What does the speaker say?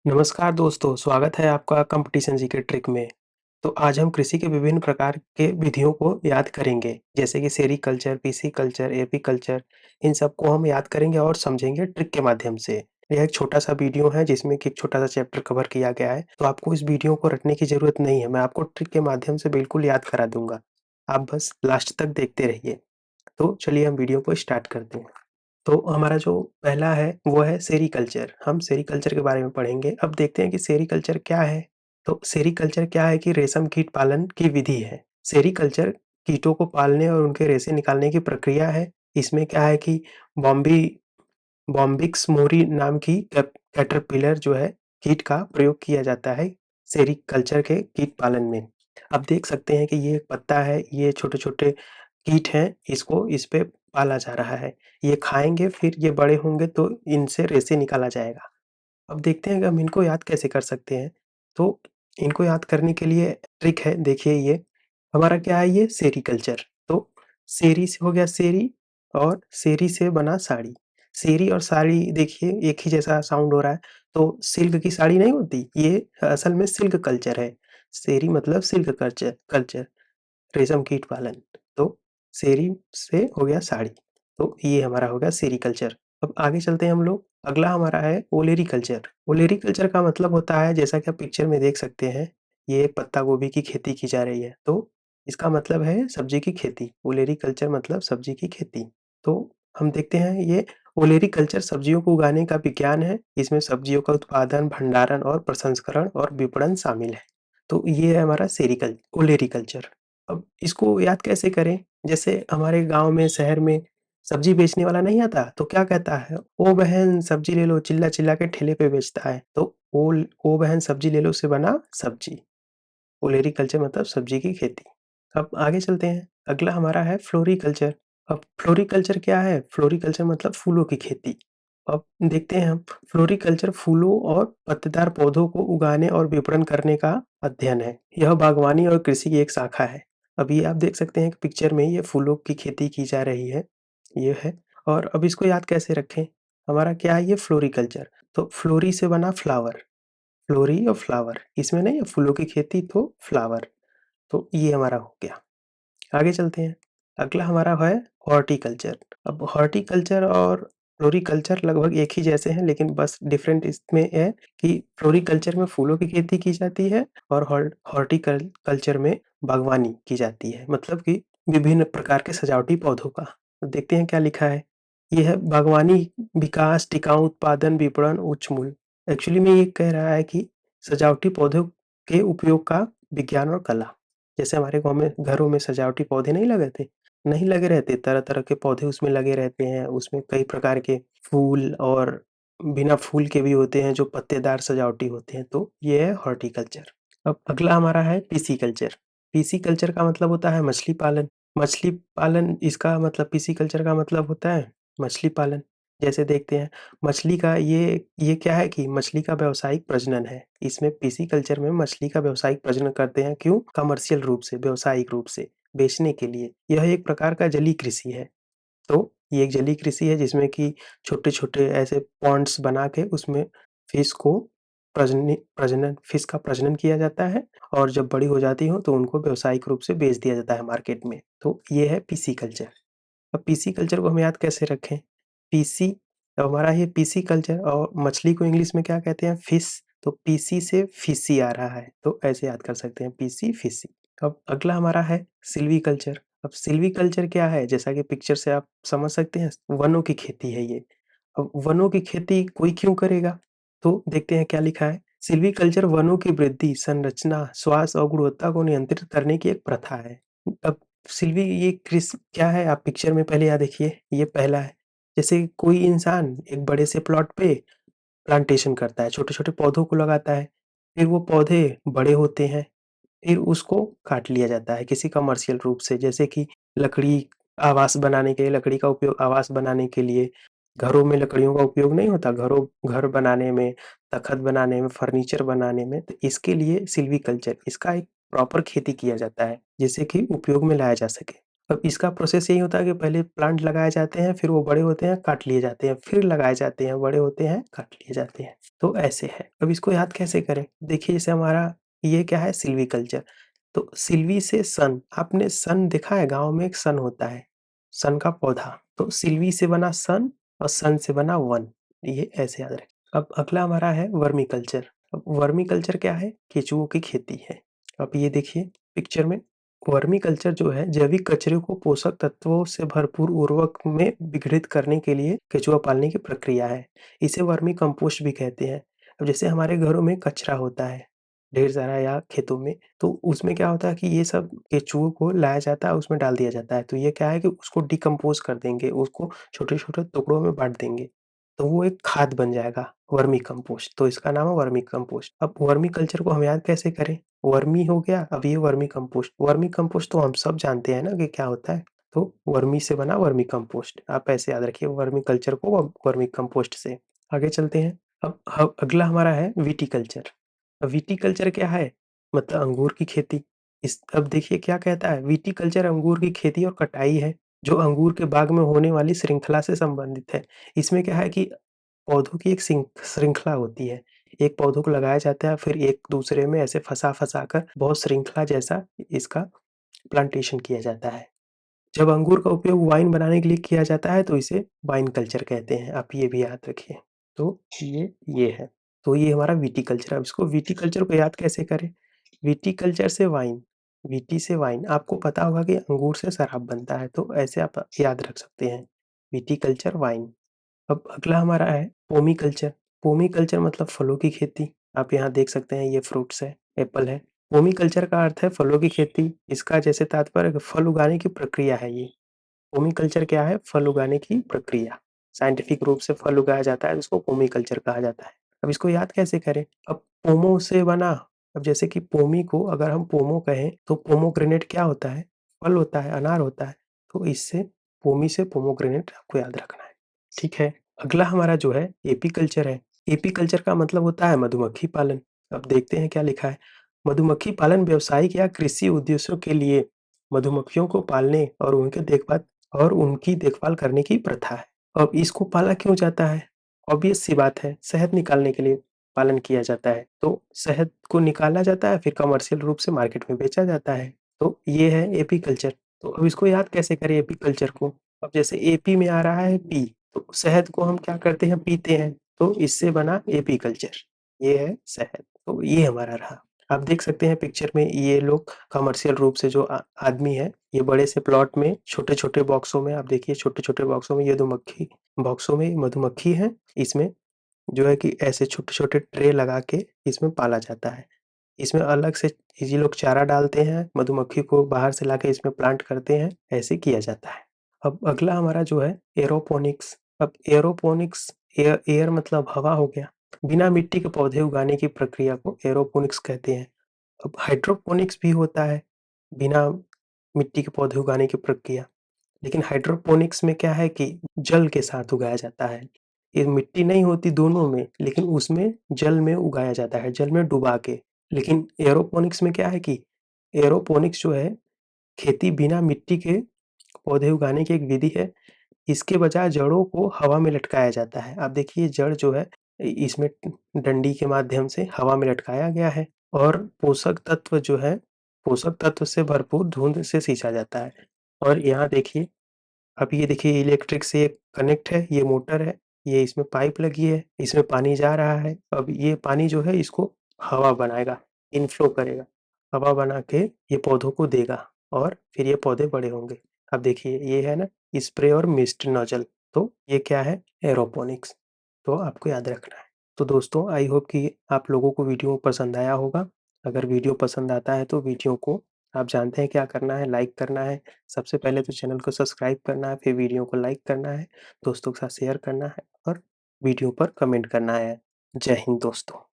नमस्कार दोस्तों, स्वागत है आपका कंपटीशन जीके ट्रिक में। तो आज हम कृषि के विभिन्न प्रकार के विधियों को याद करेंगे, जैसे कि सेरीकल्चर, पीसीकल्चर, एपीकल्चर। इन सबको हम याद करेंगे और समझेंगे ट्रिक के माध्यम से। यह एक छोटा-सा वीडियो है जिसमें कि एक छोटा-सा चैप्टर कवर किया गया है, तो आपको इस वीडियो को रटने की ज़रूरत नहीं है, मैं आपको ट्रिक के माध्यम से बिल्कुल याद करा दूँगा। आप बस लास्ट तक देखते रहिए। तो चलिए हम वीडियो को स्टार्ट करते हैं। तो हमारा जो पहला है वो है सेरीकल्चर। हम सेरीकल्चर के बारे में पढ़ेंगे। अब देखते हैं कि सेरीकल्चर क्या है? तो सेरीकल्चर क्या है कि रेशम कीट पालन की विधि है। सेरीकल्चर कीटों को पालने और उनके रेशे निकालने की प्रक्रिया है। इसमें क्या है कि बॉम्बी बॉम्बिक्स मोरी नाम की कैटरपिलर जो है कीट का प्रयोग किया जाता है सेरीकल्चर के कीट पालन में। आप देख सकते हैं कि ये एक पत्ता है, ये छोटे-छोटे कीट हैं, इसको इस पे पाला जा रहा है। ये खाएँगे फिर ये बड़े होंगे तो इनसे रेशे निकाला जाएगा। अब देखते हैं कि हम इनको याद कैसे कर सकते हैं। तो इनको याद करने के लिए ट्रिक है, देखिए ये हमारा क्या है ये सेरीकल्चर। तो सेरी से हो गया सेरी और सेरी से बना साड़ी। सेरी और साड़ी देखिए एक ही जैसा साउंड हो रहा है, तो सिल्क की साड़ी नहीं होती, ये असल में सिल्क कल्चर है। सेरी मतलब सिल्क कल्चर कल्चर रेशम कीट पालन। तो सेरी से हो गया साड़ी, तो ये हमारा हो गया सेरीकल्चर। अब आगे चलते हैं हम लोग, अगला हमारा है ओलेरीकल्चर। ओलेरीकल्चर का मतलब होता है जैसा कि आप पिक्चर में देख सकते हैं, ये पत्ता गोभी की खेती की जा रही है, तो इसका मतलब है सब्जी की खेती। ओलेरीकल्चर मतलब सब्जी की खेती। तो हम देखते हैं ये ओलेरीकल्चर सब्जियों को उगाने का विज्ञान है। इसमें सब्जियों का उत्पादन, भंडारण और प्रसंस्करण और विपणन शामिल है। तो ये है हमारा ओलेरीकल्चर। अब इसको याद कैसे करें? जैसे हमारे गाँव में, शहर में सब्जी बेचने वाला नहीं आता, तो क्या कहता है? "ओ बहन सब्जी ले लो" चिल्ला-चिल्ला के ठेले पे बेचता है। तो ओ बहन सब्जी ले लो से बना सब्जी। ओलेरीकल्चर मतलब सब्जी की खेती। अब आगे चलते हैं, अगला हमारा है फ्लोरीकल्चर। अब फ्लोरीकल्चर क्या है? फ्लोरीकल्चर मतलब फूलों की खेती। अब देखते हैं हम, फ्लोरीकल्चर फूलों और पत्तेदार पौधों को उगाने और विपणन करने का अध्ययन है। यह बागवानी और कृषि की एक शाखा है। अब ये आप देख सकते हैं कि पिक्चर में ये फूलों की खेती की जा रही है, ये है। और अब इसको याद कैसे रखें? हमारा क्या है ये फ्लोरीकल्चर, तो फ्लोरी से बना फ्लावर। फ्लोरी और फ्लावर, इसमें नहीं है फूलों की खेती तो फ्लावर, तो ये हमारा हो गया। आगे चलते हैं, अगला हमारा है हॉर्टिकल्चर। अब हॉर्टिकल्चर और फ्लोरीकल्चर लगभग एक ही जैसे हैं, लेकिन बस डिफरेंट इसमें है कि फ्लोरीकल्चर में फूलों की खेती की जाती है और हॉर्टिकल्चर में बागवानी की जाती है, मतलब कि विभिन्न प्रकार के सजावटी पौधों का। तो देखते हैं क्या लिखा है, ये है बागवानी विकास, टिकाऊ उत्पादन, विपणन, उच्च मूल्य। एक्चुअली में ये कह रहा है कि सजावटी पौधों के उपयोग का विज्ञान और कला। जैसे हमारे गाँव में घरों में सजावटी पौधे नहीं लगे थे, नहीं लगे रहते, तरह-तरह के पौधे उसमें लगे रहते हैं, उसमें कई प्रकार के फूल और बिना फूल के भी होते हैं जो पत्तेदार सजावटी होते हैं, तो ये है हॉर्टिकल्चर। अब अगला हमारा है पिसीकल्चर। पिसीकल्चर का मतलब होता है मछली पालन। मछली पालन इसका मतलब पिसीकल्चर का मतलब होता है मछली पालन। जैसे देखते हैं, मछली का ये क्या है कि मछली का व्यावसायिक प्रजनन है। इसमें पिसीकल्चर में मछली का व्यावसायिक प्रजनन करते हैं, क्यों? कमर्शियल रूप से, व्यावसायिक रूप से, बेचने के लिए। यह एक प्रकार का जलीय कृषि है। तो ये एक जलीय कृषि है जिसमें कि छोटे-छोटे ऐसे पॉन्ड्स बना के उसमें फिश को प्रजनन फिश का प्रजनन किया जाता है और जब बड़ी हो जाती हो तो उनको व्यावसायिक रूप से बेच दिया जाता है मार्केट में। तो ये है पिसीकल्चर। अब पिसीकल्चर को हम याद कैसे रखें? पीसी तो हमारा ये पिसीकल्चर और मछली को इंग्लिश में क्या कहते हैं? फिश, तो पीसी से फिशी आ रहा है, तो ऐसे याद कर सकते हैं पीसी, फिशी। अब अगला हमारा है सिल्वीकल्चर। अब सिल्वीकल्चर क्या है? जैसा कि पिक्चर से आप समझ सकते हैं, वनों की खेती है ये। अब वनों की खेती कोई क्यों करेगा? तो देखते हैं क्या लिखा है। सिल्वीकल्चर वनों की वृद्धि, संरचना, स्वास्थ्य और गुणवत्ता को नियंत्रित करने की एक प्रथा है। अब सिल्वी ये कृषि क्या है? आप पिक्चर में पहले यहाँ देखिए, ये पहला है। जैसे कोई इंसान एक बड़े से प्लॉट पे प्लांटेशन करता है, छोटे-छोटे पौधों को लगाता है, फिर वो पौधे बड़े होते हैं, फिर उसको काट लिया जाता है किसी कमर्शियल रूप से, जैसे कि लकड़ी आवास बनाने के लिए, लकड़ी का उपयोग आवास बनाने के लिए, घरों में लकड़ियों का उपयोग नहीं होता, घर बनाने में, तख़्त बनाने में, फर्नीचर बनाने में, तो इसके लिए सिल्वीकल्चर इसका एक प्रॉपर खेती किया जाता है, जिससे कि उपयोग में लाया जा सके। अब इसका प्रोसेस यही होता है कि पहले प्लांट लगाए जाते हैं, फिर वो बड़े होते हैं, काट लिए जाते हैं, फिर लगाए जाते हैं, बड़े होते हैं, काट लिए जाते हैं। तो ऐसे है। अब इसको याद कैसे करें? देखिए जैसे हमारा ये क्या है सिल्वीकल्चर, तो सिल्वी से सन, आपने सन देखा है? गाँव में एक सन होता है, सन का पौधा, तो सिल्वी से बना सन और सन से बना वन, ये ऐसे याद रखें। अब अगला हमारा है वर्मी कल्चर। अब वर्मी कल्चर क्या है? केचुओं की खेती है। अब ये देखिए पिक्चर में, वर्मी कल्चर जो है जैविक कचरे को पोषक तत्वों से भरपूर उर्वरक में विघटित करने के लिए केचुआ पालने की प्रक्रिया है। इसे वर्मी कंपोस्ट भी कहते हैं। अब जैसे हमारे घरों में कचरा होता है ढेर सारा या खेतों में, तो उसमें क्या होता है कि ये सब केचुओं को लाया जाता है, उसमें डाल दिया जाता है, तो ये क्या है कि उसको डिकम्पोज कर देंगे, उसको छोटे छोटे टुकड़ों में बांट देंगे, तो वो एक खाद बन जाएगा वर्मी कंपोस्ट, तो इसका नाम है वर्मी कंपोस्ट। अब वर्मी कल्चर को हम याद कैसे करें? वर्मी हो गया, अब ये वर्मी कंपोस्ट। वर्मी कंपोस्ट तो हम सब जानते हैं ना कि क्या होता है, तो वर्मी से बना वर्मी कंपोस्ट, आप ऐसे याद रखिए वर्मी कल्चर को वर्मी कंपोस्ट से। आगे चलते हैं। अब अगला हमारा है विटीकल्चर। विटीकल्चर क्या है? मतलब अंगूर की खेती। इस अब देखिए क्या कहता है, विटीकल्चर अंगूर की खेती और कटाई है जो अंगूर के बाग में होने वाली श्रृंखला से संबंधित है। इसमें क्या है कि पौधों की एक श्रृंखला होती है, एक पौधों को लगाया जाता है, फिर एक दूसरे में ऐसे फंसा-फंसा कर बहुत श्रृंखला जैसा इसका प्लांटेशन किया जाता है। जब अंगूर का उपयोग वाइन बनाने के लिए किया जाता है तो इसे वाइन कल्चर कहते हैं, आप ये भी याद रखिए। तो ये है, तो ये हमारा विटीकल्चर। अब इसको विटीकल्चर को याद कैसे करें? विटीकल्चर से वाइन, विटी से वाइन, आपको पता होगा कि अंगूर से शराब बनता है, तो ऐसे आप याद रख सकते हैं, विटीकल्चर वाइन। अब अगला हमारा है पोमीकल्चर। पोमीकल्चर मतलब फलों की खेती। आप यहाँ देख सकते हैं ये फ्रूट्स है, एप्पल है। पोमीकल्चर का अर्थ है फलों की खेती। इसका जैसे तात्पर्य फल उगाने की प्रक्रिया है ये। पोमीकल्चर क्या है? फल उगाने की प्रक्रिया। साइंटिफिक रूप से फल उगाया जाता है, जिसको पोमीकल्चर कहा जाता है। अब इसको याद कैसे करें? अब पोमो से बना, अब जैसे कि पोमी को अगर हम पोमो कहें तो पोमोग्रेनेट क्या होता है? फल होता है, अनार होता है। तो इससे पोमी से पोमोग्रेनेट आपको याद रखना है। ठीक है। अगला हमारा जो है एपीकल्चर है। एपीकल्चर का मतलब होता है मधुमक्खी पालन। अब देखते हैं क्या लिखा है। मधुमक्खी पालन व्यावसायिक या कृषि उद्देश्यों के लिए मधुमक्खियों को पालने और उनकी देखभाल करने की प्रथा है। अब इसको पाला क्यों जाता है? ऑब्वियस सी बात है, शहद निकालने के लिए पालन किया जाता है। तो शहद को निकाला जाता है, फिर कमर्शियल रूप से मार्केट में बेचा जाता है। तो ये है एपीकल्चर। तो अब इसको याद कैसे करें एपीकल्चर को? अब जैसे एपी में आ रहा है पी, तो शहद को हम क्या करते हैं? पीते हैं, तो इससे बना एपीकल्चर। ये है शहद। तो ये हमारा रहा। आप देख सकते हैं पिक्चर में ये लोग कमर्शियल रूप से जो आदमी है, ये बड़े से प्लॉट में छोटे-छोटे बॉक्सों में, आप देखिए छोटे-छोटे बॉक्सों में ये दो मक्खी, बॉक्सों में मधुमक्खी है। इसमें जो है कि ऐसे छोटे-छोटे ट्रे लगा के इसमें पाला जाता है। इसमें अलग से ये लोग चारा डालते हैं, मधुमक्खी को बाहर से लाके इसमें प्लांट करते हैं, ऐसे किया जाता है। अब अगला हमारा जो है एरोपोनिक्स। अब एरोपोनिक्स, एयर मतलब हवा हो गया। बिना मिट्टी के पौधे उगाने की प्रक्रिया को एरोपोनिक्स कहते हैं। अब हाइड्रोपोनिक्स भी होता है, बिना मिट्टी के पौधे उगाने की प्रक्रिया। लेकिन हाइड्रोपोनिक्स में क्या है कि जल के साथ उगाया जाता है। ये मिट्टी नहीं होती दोनों में, लेकिन उसमें जल में उगाया जाता है, जल में डुबा के। लेकिन एरोपोनिक्स में क्या है कि एरोपोनिक्स जो है खेती बिना मिट्टी के पौधे उगाने की एक विधि है। इसके बजाय जड़ों को हवा में लटकाया जाता है। आप देखिए जड़ जो है इसमें डंडी के माध्यम से हवा में लटकाया गया है, और पोषक तत्व जो है, पोषक तत्व से भरपूर धुंध से सींचा जाता है। और यहाँ देखिए, अब ये देखिए इलेक्ट्रिक से कनेक्ट है, ये मोटर है, ये इसमें पाइप लगी है, इसमें पानी जा रहा है। अब ये पानी जो है इसको हवा बनाएगा, इनफ्लो करेगा, हवा बना के ये पौधों को देगा, और फिर ये पौधे बड़े होंगे। अब देखिए ये है ना स्प्रे और मिस्ट नोजल, तो ये क्या है? एरोपोनिक्स। तो आपको याद रखना है। तो दोस्तों आई होप कि आप लोगों को वीडियो पसंद आया होगा। अगर वीडियो पसंद आता है तो वीडियो को, आप जानते हैं क्या करना है, लाइक करना है। सबसे पहले तो चैनल को सब्सक्राइब करना है, फिर वीडियो को लाइक करना है, दोस्तों के साथ शेयर करना है, और वीडियो पर कमेंट करना है। जय हिंद दोस्तों।